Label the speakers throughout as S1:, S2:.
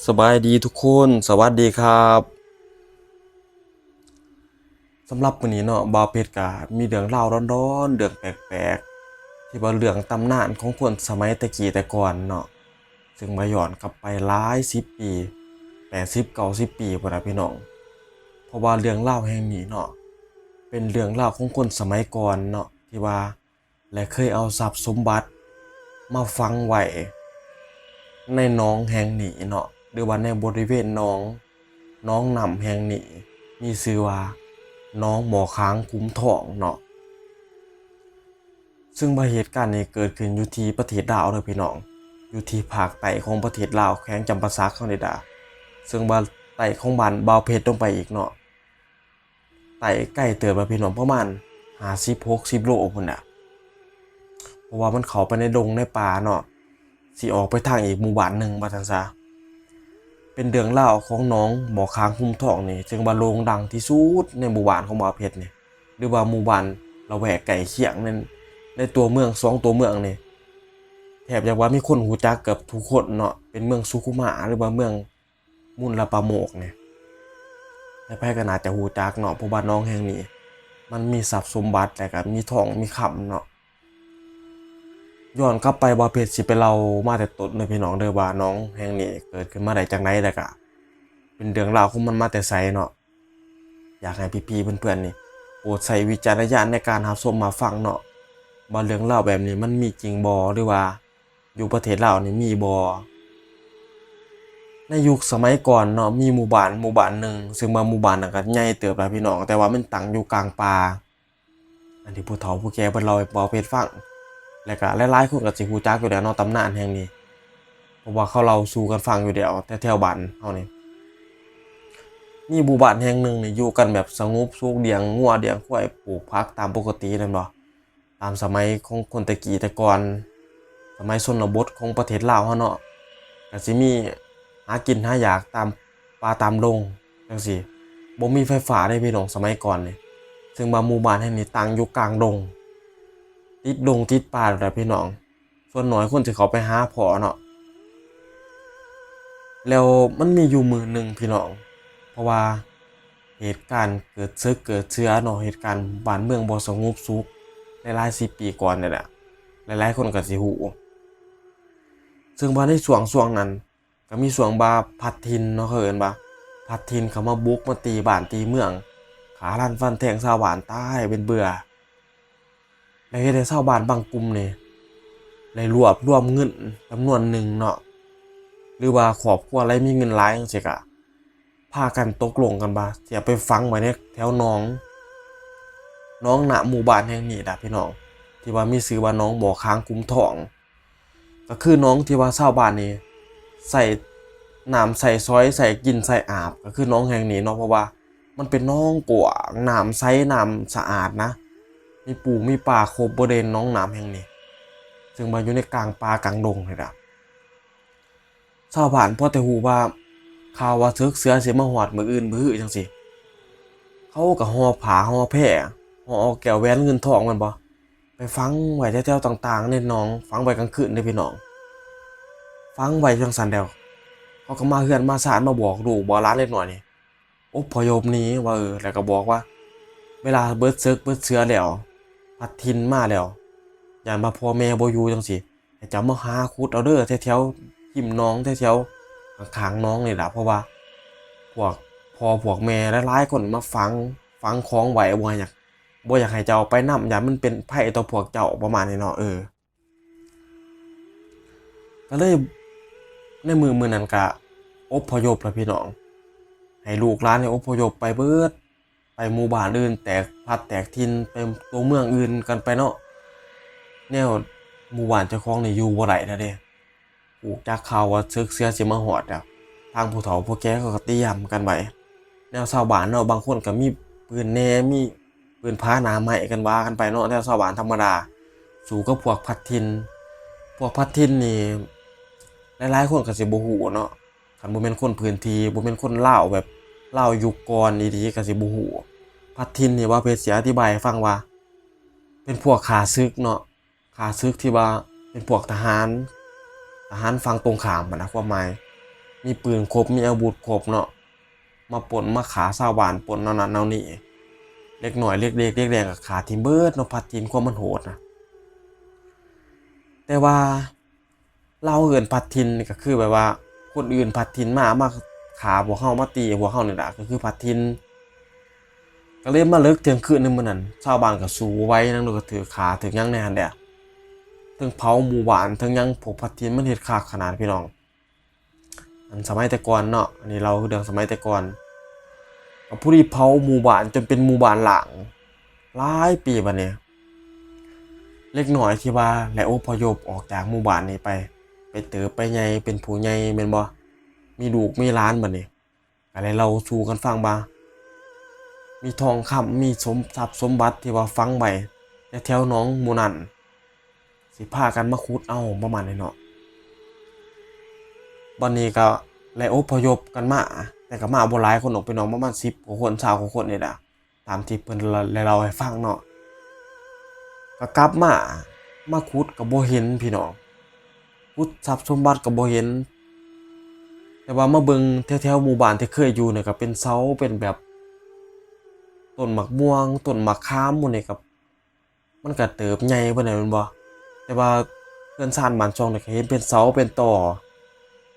S1: สบายดีทุกคนสวัสดีครับสำหรับวันนี้เนาะบ่าวเพชรก็มีเรื่องเล่าร้อนๆเรื่องแปลกๆที่ว่าเรื่องตำนานของคนสมัยตะกี้แต่ก่อนเนาะซึ่งมาย้อนกลับไปหลายสิบปี80-90 ปีพุ่นน่ะพี่น้องเพราะว่าเรื่องเล่าแห่งนี้เนาะเป็นเรื่องเล่าของคนสมัยก่อนเนาะที่ว่าและเคยเอาทรัพย์สมบัติมาฝังไว้ในหนองแห่งนี้เนาะหรือว่าในบริเวณหนองน้ำแห่งนี้มีชื่อว่าน้องหมอค้างคุ้มทองเนาะซึ่งเหตุการณ์นี้เกิดขึ้นอยู่ที่ประเทศลาวเด้อพี่น้องอยู่ที่ภาคใต้ของประเทศลาวแขวงจำปาสักเขานี่ดาซึ่งว่าใต้ของบ้านบ่าวเพชรลงไปอีกเนาะใต้ใกล้เติบพี่น้องประมาณ50-60 โลพุ่นน่ะเพราะว่ามันเข้าไปในดงในป่าเนาะสิออกไปทางอีกหมู่บ้านหนึ่งว่าซั่นซะ เป็นเรื่องเล่าวของน้องหมอค้างคุ้มทองนี่จึงว่าโด่งดังที่สุดในหมู่บ้านของบ่าวเพชรนี่หรือว่าหมู่บ้านละแวกใกล้เคียงในตัวเมืองตัวเมืองนี่แทบจะว่ามีคนรู้จักเกือบทุกคนเนาะเป็นเมืองสุขุมะหรือว่าเมืองมุนละปะโมกเนี่ยใครๆก็น่าจะรู้จักเนาะเพราะว่าน้องแห่งนี้มันมีทรัพย์สมบัติแต่ก็มีทองมีคำเนาะย้อนกลับไปบ่าวเพชรสิไปเล่ามาแต่ต้นเลยพี่น้องเด้อว่าน้องแห่งนี้เกิดขึ้นมาได้จังไดแล้วก็ เป็นเรื่องราวของมันมาแต่ไสเนาะอยากให้พี่ๆเพื่อนๆนี่โปรดใช้วิจารณญาณในการรับชมรับฟังเนาะว่าเรื่องราวแบบนี้มันมีจริงบ่หรือว่าอยู่ประเทศลาวนี่มีบ่ในยุคสมัยก่อนเนาะมีหมู่บ้านหนึ่งซึ่งว่าหมู่บ้านนั้นก็ใหญ่เติบแล้วพี่น้องแต่ว่ามันตั้งอยู่กลางป่าอันที่ผู้เฒ่าผู้แก่เพิ่นเล่าให้บ่าวเพชรฟังแล้วก็หลายๆคนก็สิรู้จักอยู่แล้วเนาะตำนานแห่งนี้เพราะว่าเขาเล่าสู่กันฟังอยู่แล้วแถวๆบ้านเฮานี่ มีหมู่บ้านแห่งหนึ่งนี่อยู่กันแบบสงบสุขเลี้ยงงัวเลี้ยงควายปลูกผักตามปกตินั่นบ่ตามสมัยของคนแต่กี้แต่ก่อนสมัยชนบทของประเทศลาวเฮาเนาะก็สิมีหากินหาอยากตามป่าตามดงจังซี่บ่มีไฟฟ้าได้พี่น้องสมัยก่อนนี่ซึ่งบางหมู่บ้านแห่งนี้ตั้งอยู่กลางดงติดดงติดป่าแหละพี่น้องส่วนน้อยคนสิเขาไปหาพอเนาะแล้วมันมีอยู่มื้อหนึ่งพี่น้อง เพราะว่าเหตุการณ์เกิดซึกเกิดเชื้อเนาะเหตุการณ์บ้านเมืองบ่สงบสุขหลายๆ10 ปีก่อนนี่แหละหลายๆคนก็สิฮู้ซึ่งว่าในช่วงนั้นก็มีช่วงบาพัดถิ่นเนาะเขาเอิ้นว่าพัดถิ่นเขามาบุกมาตีบ้านตีเมืองขาลั่นฟันแทงชาวบ้านตายเป็นเบื่อแล้วเฮ็ดให้ชาวบ้านบางกลุ่มนี่ได้รวมเงินจำนวนหนึ่งเนาะหรือว่าครอบครัวใดมีเงินหลายจังซี่ก็ พากันตกลงกันว่าสิเอาไปฝังไว้ในแถวหนองณหมู่บ้านแห่งนี้ล่ะพี่น้องที่ว่ามีชื่อว่าน้องบ่อค้างคุ้มทองก็คือน้องที่ว่าชาวบ้านนี่ใส่น้ำใส่ซอยใส่กินใส่อาบก็คือน้องแห่งนี้เนาะเพราะว่ามันเป็นน้องกว้างน้ำใสน้ำสะอาดนะมีปูมีปลาครบบริเวณน้องน้ำแห่งนี้ซึ่งมาอยู่ในกลางป่ากลางดงเลยล่ะชาวบ้านพอแต่ฮู้ว่าข่าวว่าซึกเสือสิมาฮอดมื้ออื่นมื้อจังซี่ เขาก็ห่อผ้าห่อแพร่ห่อเอาแก้วแหวนเงินทองแม่นบ่ไปฝังไว้แถวๆต่างๆในหนองฝังไว้กลางคืนเด้อพี่น้องฝังไว้จั่งซั้นแล้วเขาก็มาเฮือนมาศาลมาบอกลูกบอกหลานเล็กน้อยนี่อพยพหนีว่าแล้วก็บอกว่าเวลาเบิดศึกเบิดเชื้อแล้วพัดถิ่นมาแล้วย้านว่าพ่อแม่บ่อยู่จังซี่ให้เจ้ามาหาขุดเอาเด้อแถวๆหิมหนองแถวๆข้างๆหนองนี่ล่ะเพราะว่าพวกพ่อพวกแม่หลายๆคนมาฝังของไว้บ่อยากให้เจ้าไปนำย้านมันเป็นภัยต่อพวกเจ้าประมาณนี้เนาะก็เลยในมื้อนั้นก็อพยพล่ะพี่น้องให้ลูกหลานนี่อพยพไปเบิดไปหมู่บ้านอื่นแตกพัดแตกถิ่นไปตัวเมืองอื่นกันไปเนาะแนวหมู่บ้านเจ้าของนี่อยู่บ่ได้แล้วเด้ถูกจักข่าวว่าศึกเสือสิมาฮอดแล้วทางผู้เฒ่าผู้แก่เขาก็เตรียมกันไว้แนวชาวบ้านเนาะบางคนก็มีปืนแหน่มีปืนพาหนะไม้กันว่ากันไปเนาะแนวชาวบ้านธรรมดาสู้กับพวกพัดถิ่นพวกพัดถิ่นนี่ หลายๆคนก็สิบ่ฮู้เนาะคันบ่แม่นคนพื้นที่บ่แม่นคนลาวแบบลาวยุคก่อนอีหลีก็สิบ่ฮู้พัดถิ่นนี่ว่าเพชรสิอธิบายให้ฟังว่าเป็นพวกข้าศึกเนาะข้าศึกที่ว่าเป็นพวกทหารฝั่งตรงข้ามอะนะความหมาย มีปืนครบมีอาวุธครบเนาะมาปล้นมาขาชาวบ้านปล้นนั่นนั่นนี่เล็กหน่อยเล็กเด็กเล็กแดงกับขาทีมเบิร์ดเนาะพัดทินความมันโหดนะแต่ว่าเราเอินพัดทินนี่ก็คือแบบว่าคนอื่นพัดทินมาขาพวกเฮามาตีพวกเฮานี่แหละก็คือพัดทินก็เลยมาเลิกเที่ยงคืนนึงมื้อนั้นชาวบ้านก็สู้ไว้นั่งก็ถือขาถือยังแน่นเด้อถึงเผาหมู่บ้านถึงยังพวกพัดทินมันเฮ็ดคักขนาดพี่น้องอันสมัยแต่ก่อนเนาะอันนี้เราเรื่องสมัยแต่ก่อนก็ผู้ที่เผาหมู่บ้านจนเป็นหมู่บ้านหลางหลายปีบัดนี้เล็กน้อยที่ว่าและอพยพออกจากหมู่บ้านนี้ไปเติบไปใหญ่เป็นผู้ใหญ่แม่นบ่มีลูกมีหลานบัดนี้ก็เลยเราสู่กันฟังบ่ามีทองคำมีสมทรัพย์สมบัติที่ว่าฝังไว้แถวๆหนองหมู่นั้นสิพากันมาขุดเอาประมาณนี้เนาะบัดนี้ก็เลยอพยพกันมาแต่ก็มาบ่หลายคนออกไปน้องประมาณ10กว่าคน20กว่าคนนี่แหละตามที่เพิ่นเล่าให้ฟังเนาะก็กลับมาขุดก็บ่เห็นพี่น้องขุดทรัพย์สมบัติก็บ่เห็นแต่ว่ามาเบิ่งแถวๆหมู่บ้านที่เคยอยู่เนี่ยก็เป็นเสาเป็นแบบต้นมะม่วงต้นมะขามหมู่นี่ก็มันก็เติบใหญ่ปานใดแม่นบ่แต่ว่าเรือนชานบ้านช่องนี่ก็เห็นเป็นเสาเป็นตอ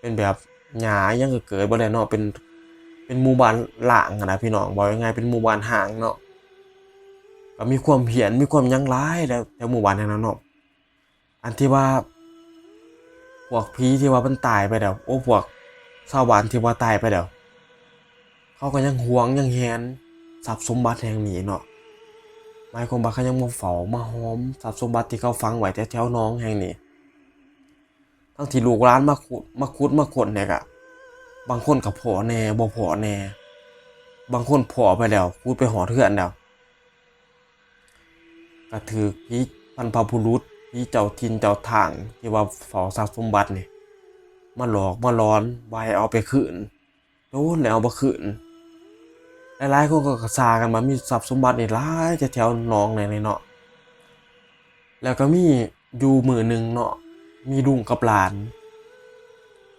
S1: เป็นแบบหญ้ายังก็เกิดบ่ได้เนาะเป็นหมู่บ้านร้างอะนะพี่น้องบอกง่ายๆเป็นหมู่บ้านร้างเนาะก็มีความเหี้ยนมีความหยังหลายแล้วแถวหมู่บ้านนั้นเนาะอันที่ว่าพวกผีที่ว่ามันตายไปแล้วโอ้พวกชาวบ้านที่ว่าตายไปแล้วเขาก็ยังหวงยังแหนทรัพย์สมบัติแห่งนี้เนาะหมายความว่าเขายังมาเฝ้ามาหอมทรัพย์สมบัติที่เขาฝังไว้แถวๆหนองแห่งนี้ทั้งที่ลูกหลานมาขุดเนี่ยก็บางคนก็พ้อแน่บ่พ้อแน่บางคนพ้อไปแล้วขุดไปหอดเฮือนแล้วก็ถูกผีบรรพบุรุษผีเจ้าถิ่นเจ้าทางที่ว่าเฝ้าทรัพย์สมบัตินี่มาหลอกมาหลอนไว้เอาไปคืนโดนแล้วเอาบ่คืนหลายๆคนก็ซากันมามีทรัพย์สมบัตินี่หลายแถวๆหนองนี่เนาะแล้วก็มีอยู่มื้อหนึงเนาะมีลุงกับหลาน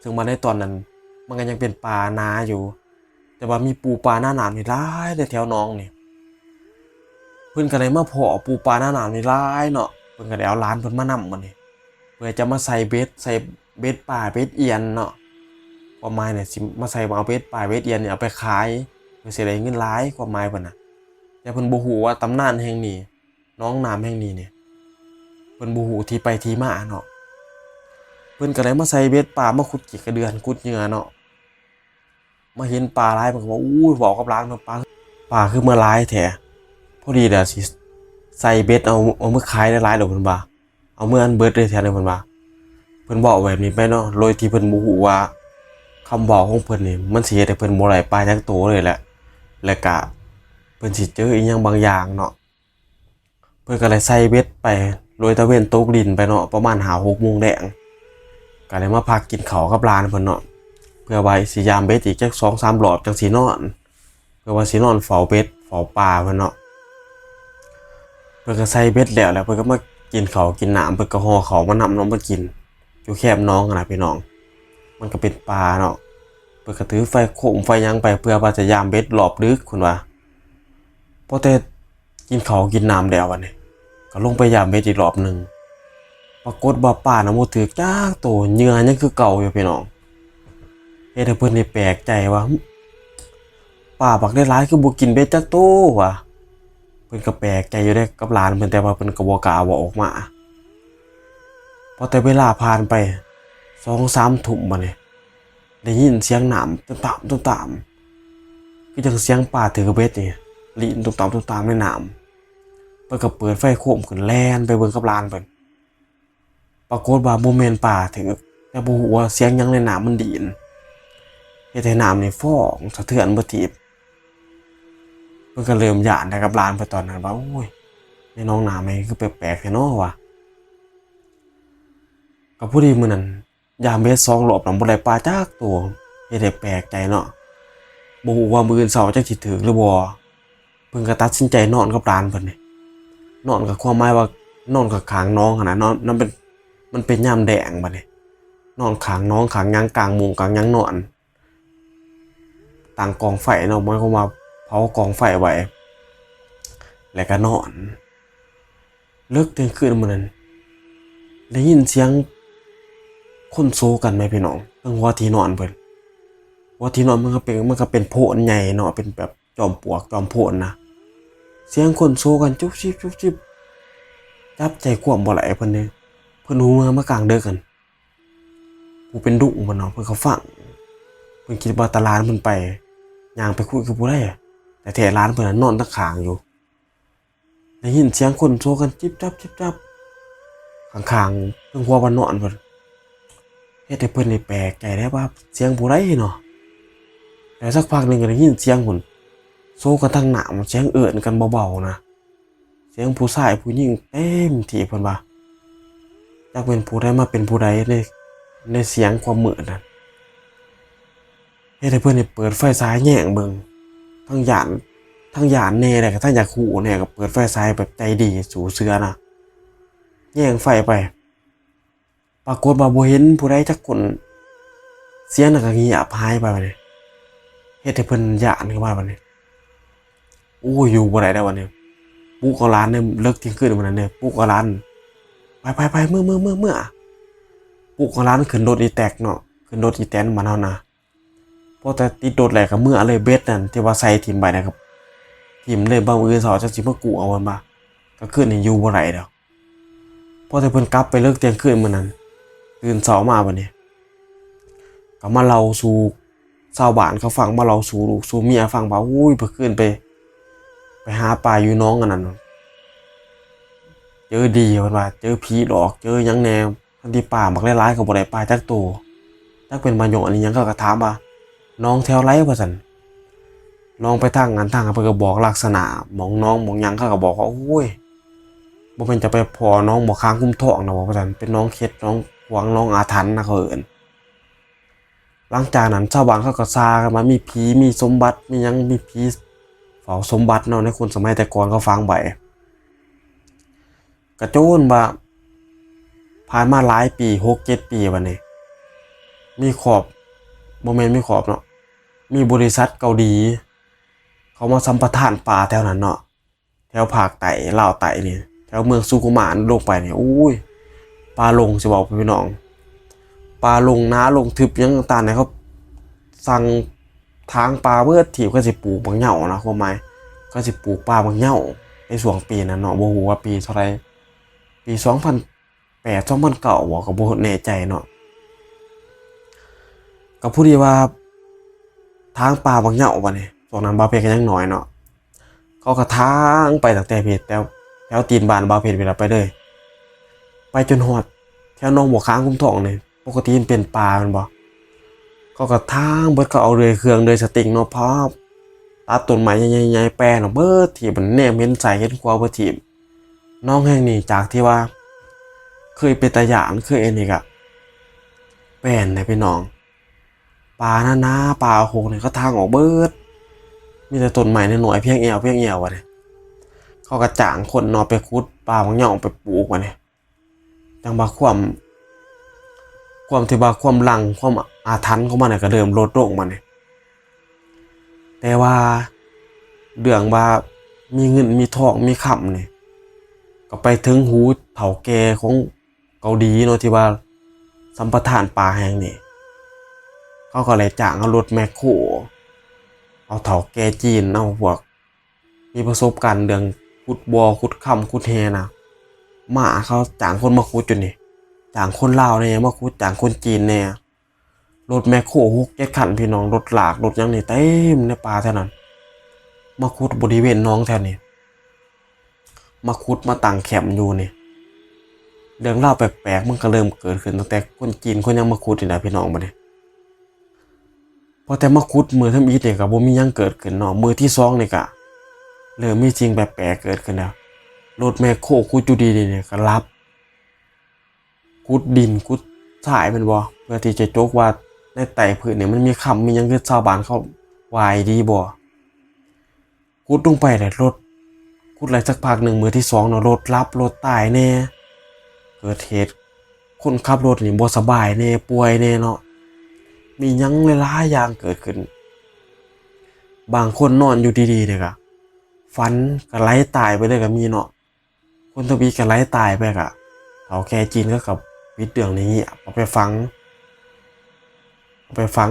S1: ซึ่งมาในตอนนั้นมันก็ยังเป็นป่านาอยู่แต่ว่ามีปูปลาหน้าหนาวนี่หลายแถวๆหนองนี่เพิ่นก็ได้มาเพาะปูปลาหน้าหนาวนี่หลายเนาะเพิ่นก็ได้เอาหลานเพิ่นมานำบัดนี้เพื่อจะมาใส่เบ็ดป่าเบ็ดเอียนเนาะความหมายเนี่ยสิมาใส่เอาเบ็ดป่าเบ็ดเอียนเนี่ยเอาไปขายเพื่อสิได้เงินหลายความหมายเพิ่นน่ะแต่เพิ่นบ่ฮู้ว่าตำนานแห่งนี้หนองน้ำแห่งนี้เนี่ยเพิ่นบ่ฮู้ที่ไปที่มาเนาะเพิ่นก็ได้มาใส่เบ็ดป่ามาขุดกี่กระเดือนขุดเหยื่อเนาะมาเห็นปลาหลายเพิ่นก็ว่าอู้ยบอกกับหลานว่าปลาคือมาหลายแท้พอดีเดี๋ยวสิใส่เบ็ดเอามาขายได้หลายดอกเพิ่นว่าเอาเมื่ออันเบิดเลยแท้เลยเพิ่นว่าเพิ่นบอกแบบนี้ไปเนาะโดยที่เพิ่นบ่ฮู้ว่าคำบอกของเพิ่นนี่มันสิเฮ็ดให้เพิ่นบ่ได้ปลาจักโตเลยแหละแล้วก็เพิ่นสิเจออีหยังบางอย่างเนาะเพิ่นก็เลยใส่เบ็ดไปโดยตะเวนตกดินไปเนาะประมาณ 5-6 โมงแลงก็เลยมาพักกินข้าวกับหลานเพิ่นเนาะเพื่อไว้สิยามเบ็ดอีกจัก 2-3 รอบจังสินอนเพื่อว่าสินอนเฝ้าเบ็ดเฝ้าปลาเพิ่นเนาะเพิ่นก็ใส่เบ็ดแล้วเพิ่นก็มากินข้าวกินน้ำเพิ่นก็ห่อข้าวมานำน้องมากินอยู่แคบน้องนะพี่น้องมันก็เป็นปลาเนาะเพิ่นก็ถือไฟโคมไฟหยังไปเพื่อว่าจะยามเบ็ดรอบดึกคุณว่าพอแต่กินข้าวกินน้ำแล้วบัดนี้ก็ลงไปยามเบ็ดอีกรอบนึงปรากฏว่าปลาน่ะบ่ถือจักโตเหยื่อยังคือเก่าอยู่พี่น้องเฮ็ดให้เพิ่นนี่แปลกใจว่าปลาบักได้หลายคือบ่กินเบ็ดจักโตวะเพิ่นก็แปลกใจอยู่เด้กับหลานเพิ่นแต่ว่าเพิ่นก็บ่กล้าเว้าออกมาพอแต่เวลาผ่านไป 2-3 ทุ่มบัดนี้ได้ยินเสียงน้ำตุ้มๆคือจังเสียงปลาถือเบ็ดนี่ลิ้นตุ้มๆในน้ำเพิ่นก็เปิดไฟโคมขึ้นแล่นไปเบิ่งกับหลานเพิ่นปรากฏว่าบ่แม่นปลาถือแต่บ่ฮู้ว่าเสียงหยังในน้ำมันดีนเฮ็ดให้น้ำนี่ฟ้องสะเทือนบ่ทิบเพิ่นก็เริ่มย้านได้กับหลานไปตอนนั้นว่าโอ้ยในน้องน้ำนี่คือแปลกๆแท้เนาะว่ะก็พอดีมื้อนั้นยามเบ็ด2 รอบนำบ่ได้ปลาจักตัวเฮ็ดให้แปลกใจเนาะบ่ฮู้ว่ามื้ออื่นเช้าจักสิถึกหรือบ่เพิ่นก็ตัดสินใจนอนกับหลานเพิ่นนี่นอนก็ความหมายว่านอนข้างๆน้องหั่นน่ะนอนมันเป็นยามแดงบัดนี้นอนข้างน้องข้างหยังกลางมุ้งกลางหยังนอน ตั้งกองไฟเนาะมันก็มาเผากองไฟไว้แล้วก็นอนเลิกเที่ยงคืนมื้อนั้นได้ยินเสียงคนโซกันไหมพี่น้องเพิ่งว่าที่นอนเพิ่นว่าที่นอนมันก็เป็นโพนใหญ่เนาะเป็นแบบจอมปลวกจอมโพนนะเสียงคนโซกันจุ๊บจิ๊บจุ๊บจิ๊บจับใจความบ่ไหลเพิ่นนี่เพิ่นหูมากลางเด้อกันผู้เป็นดุเพิ่นเนาะเพิ่นเขาฟังเพิ่นคิดว่าตาลานเพิ่นไปย่างไปคุยกับผู้ใดแต่แท้ร้านเพิ่นน่ะนอนตะข้างอยู่ได้ยินเสียงคนโซกันจิ๊บจับจิ๊บจับข้างๆเพิ่นหัวว่านอนเพิ่นเฮ็ดให้เพิ่นนี่แปลกใจได้ว่าเสียงผู้ใดเนาะแล้วสักพักหนึงก็ได้ยินเสียงพุ่นโซกันทางหน้าเสียงเอิ้นกันเบาๆนะเสียงผู้ชายผู้หญิงเต็มที่เพิ่นว่าจักเป็นผู้ใดมาเป็นผู้ใดในเสียงความมืดนั้นเฮ็ดให้เพิ่นนี่เปิดไฟฉายแยงเบิ่งทั้งย้านแน่แล้วก็ทั้งอยากฮู้แน่ก็เปิดไฟฉายแบบใจดีสู้เสือนะแยงไฟไปปรากฏว่าบ่เห็นผู้ใดจักคนเสียงนั้นก็เงียบหายไปบัดนี้เฮ็ดให้เพิ่นย้านขึ้นมาบัดนี้โอ้ยอยู่บ่ได้แล้วบัดนี้ปลุกเอาหลานเนี่ยเลิกเที่ยงคืนมื้อนั้นเนี่ยปลุกเอาหลานไปๆๆมื้อปลุกเอาหลานขึ้นรถอีแตกเนาะขึ้นรถอีแตนบ้านเฮานะพอแต่ติดรถแล้วก็มื้อเลยเบ็ดนั่นที่ว่าใส่ถิ่มไปนะครับถิ่มเลยบ่มื้อเช้าจักสิมากู้เอามันบ่ก็คืนนี้อยู่บ่ได้แล้วพอแต่เพิ่นกลับไปเลิกเที่ยงคืนมื้อนั้นตื่นเช้ามาบัดนี้ก็มาเล่าสู่ชาวบ้านเขาฟังมาเล่าสู่ลูกสู่เมียฟังว่าอุ้ยเมื่อคืนไปหาปลาอยู่หน้องอันนั้นเจอดีเพิ่นว่าเจอผีหลอกเจอหยังแนวคันที่ป่าบักหลายๆก็บ่ได้ปลาจักโตจักเป็นบาหยงอันนี้หยังเขาก็ถามว่าน้องแถวไรว่าซั่นน้องไปทางนั้นทางเพิ่นก็บอกลักษณะหมองน้องหมองหยังเขาก็บอกว่าโอ้ยบ่แม่นจะไปพอน้องบ่ค้างคุ้มท้องนะว่าซั่นเป็นน้องเข็ดน้องหวังน้องอาถรรพ์นะเขาเอิ้นหลังจากนั้นชาวบ้านเขาก็ซากันมามีผีมีสมบัติมีหยังมีผีเฝ้าสมบัติเนาะในคนสมัยแต่ก่อนเขาฟังไว้กระโจนว่าผ่านมาหลายปี6-7 ปีบัดนี้มีขอบบ่แม่นมีขอบเนาะมีบริษัทเกาหลีเขามาสัมปทานป่าแถวนั้นเนาะแถวภาคใต้ลาวใต้นี่แถวเมืองสุขุมานลงไปนี่อุ้ยป่าลงสิบอกพี่น้องป่าลงนาลงทึบหยังต่างๆเนี่ยเขาสั่งทางป่าเบิดที่ก็สิปลูกบางเหญ้านะความหมายก็สิปลูกป่าบางเหญ้าในช่วงปีนั้นเนาะบ่ฮู้ว่าปีเท่าใดปี2008 2009บ่ก็บ่แน่ใจเนาะก็ผู้ดีว่าทางป่าบางเหย้าบัดนี้ช่วงนั้นบ่าวเพชรก็ยังน้อยเนาะเขาก็ทางไปตั้งแต่เพชรแถวตีนบ้านบ่าวเพชรไปแล้วไปเลยไปจนฮอดแถวหนองบัวค้างคุ้มทองนี่ปกติมันเป็นป่าแม่นบ่เขาก็ทางเบิดก็เอาเรือเครื่องเรือสติงเนาะพาตัดต้นไม้ใหญ่ๆแปรเนาะเบิดที่มันแนมเห็นใสเห็นขวาเบิดที่น้องแห่งนี้จากที่ว่าเคยเป็นตาหยานเคยอันนี้ก็แป้นได้พี่น้องป่านาป่าโหกนี่ก็ทางออกเบิดมีแต่ต้นไม้น้อยๆเพียงแอววะนี่เขาก็จ้างคนเนาะไปขุดป่าบางหย่องไปปลูกวะนี่จังว่าความที่ว่าความลังความอาถรรพ์ของมันก็เริ่มลดลงมานี่แต่ว่าเรื่องว่ามีเงินมีทองมีค่ำนี่ก็ไปถึงหูเฒ่าแก่ของเกาหลีเนาะที่ว่าสัมปทานป่าแห่งนี้เขาก็เลยจ้างเอารถแมคโครเอาเฒ่าแก่จีนเอาพวกมีประสบการณ์เรื่องขุดบ่อขุดค่ำขุดแฮนะมาเขาจ้างคนมาขุดจนนี่จ้างคนลาวเนี่ยมาขุดจ้างคนจีนเนี่ยรถแมคโคร6-7 คันพี่น้องรถลากรถยังนี่เต็มในป่าเท่านั้นมาขุดบริเวณน้องแถวนี้มาขุดมาตั้งแคมป์อยู่นี่เรื่องเล่าแปลกๆมันก็เริ่มเกิดขึ้นตั้งแต่คนจีนคนยังมาขุดนี่แหละพี่น้องบัดนี้พอแต่มาขุดมือทำอีทเนี่ยก็บ่มีหยังเกิดขึ้นเนาะมือที่2นี่ก็เริ่มมีสิ่งแปลกๆเกิดขึ้นแล้วรถแมคโครขุดอยู่ดีๆเนี่ยก็รับขุดดินขุดทรายแม่นบ่เพื่อที่จะโจกว่าในใต้พื้นเนี่ยมันมีค่ำมีหยังคือชาวบ้านเขาวายดีบ่ขุดลงไปแล้วรถขุดไหลสักพักหนึ่งมือที่2เนาะรถรับรถตายแน่เกิดเหตุคนขับรถนี่บ่สบายแน่ป่วยแน่เนาะมีหยังหลายๆอย่างเกิดขึ้น บางคนนอนอยู่ดีๆเนี่ยก็ฝันก็ไหลตายไปเลยก็มีเนาะคนทวีก็ไหลตายไปก็เฒ่าแก่จีนก็กับวิทย์เรื่องนี้เอาไปฟัง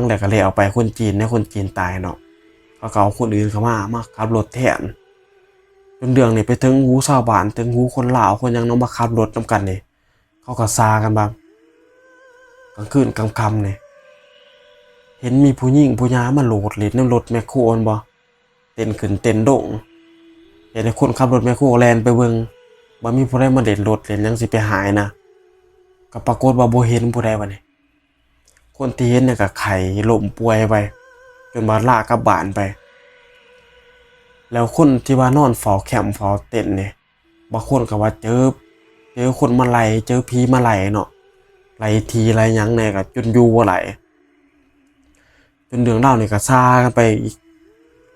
S1: แล้วก็เลยเอาไปคนจีนเนี่ยคนจีนตายเนาะเขาก็เอาคนอื่นเข้ามาขับรถแทนจนเรื่องนี้ไปถึงหูชาวบ้านถึงหูคนลาวคนหยังเนาะมาขับรถนำกันนี่เขาก็ซากันบ่กลางคืนกลางค่ำนี่เห็นมีผู้หญิงผู้หญิงมาโหลดเล่นน้ำรถแมคโครนบ่เต้นขึ้นเต้นโด่งเห็นคนขับรถแมคโครแล่นไปเบิ่งบ่มีผู้ใดมาเล่นรถเล่นหยังสิไปหายนะก็ปรากฏว่าบ่เห็นผู้ใดบัดนี้คนที่เห็นเนี่ยก็ไข้ล้มป่วยไปจนมาลากลับบ้านไปแล้วคนที่ว่านอนเฝ้าแคมป์เฝ้าเต็นท์นี่บางคนก็ว่าเจอคนมาไล่เจอผีมาไล่เนาะไล่ทีไล่หยังแน่ก็จนอยู่บ่ไหลจนเรื่องราวนี่ก็ซากันไปอีก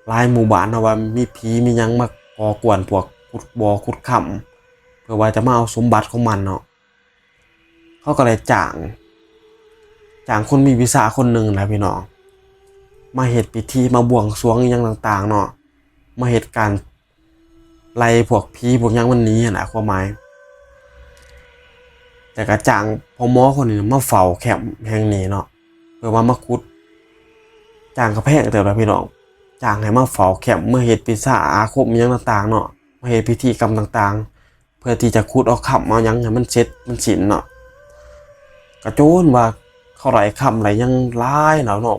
S1: หลายหมู่บ้านเนาะว่ามีผีมีหยังมาก่อกวนพวกขุดบ่อขุดค่ำเพื่อว่าจะมาเอาสมบัติของมันเนาะเขาก็เลยจ้างคนมีวิชาคนหนึ่งนะพี่น้องมาเฮ็ดพิธีมาบวงสรวงอหยังต่างๆเนาะมาเฮ็ดการไล่พวกผีพวกหยังมันหนีหั้นน่ะความหมายแต่ก็จ้างพ่อหมอคนนี้มาเฝ้าแคมป์แห่งนี้เนาะเพื่อว่ามาขุดจ้างก็แพงเติบล่ะพี่น้องจ้างให้มาเฝ้าแคมป์มาเฮ็ดพิธีอาคมอหยังต่างๆเนาะมาเฮ็ดพิธีกรรมต่างๆเพื่อที่จะขุดเอาค่ำเอาหยังให้มันเสร็จมันสิ้นเนาะก็โจนว่าเขาไหลค่ำไหลยังหลายเนาะ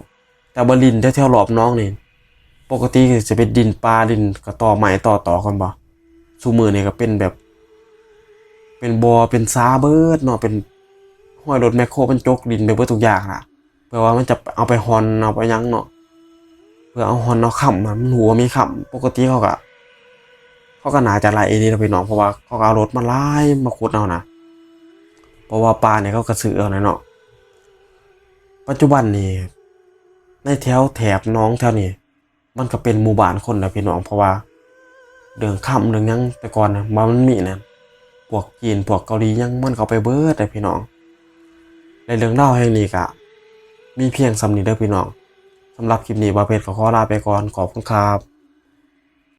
S1: แต่บ่ลินแถวๆรอบน้องนี่ปกติก็จะเป็นดินปลาดินก็ต่อไม้ต่อกันบ่ซุมื้อนี่ก็เป็นแบบเป็นบ่อเป็นสาเบิดเนาะเป็นห้อยรถแมคโครมันจกดินไปเบิดทุกอย่างล่ะเพื่อว่ามันจะเอาไปฮอนเอาไปหยังเนาะเพื่อเอาฮอนเอาค่ำมันหัวมีค่ำปกติเขาก็น่าจะไล่นี่ล่ะพี่น้องเพราะว่าเขาก็เอารถมาไล่มาขุดเอานะเพราะว่าปลาเนี่ยเขาก็ซื้อเอาเนาะปัจจุบันนี้ในแถบน้องแถวนี้มันก็เป็นหมู่บ้านคนแล้วพี่น้องเพราะว่าเรื่องค่ำเรื่องหยังแต่ก่อนนะมันมีนะพวกจีนพวกเกาหลียังมันเข้าไปเบิดแต่พี่น้องในเรื่องเล่าวแห่งนี้ก็มีเพียงส่ำนี้เด้อพี่น้องสำหรับคลิปนี้บ่าวเพชรก็ขอลาไปก่อนขอบคุณครับ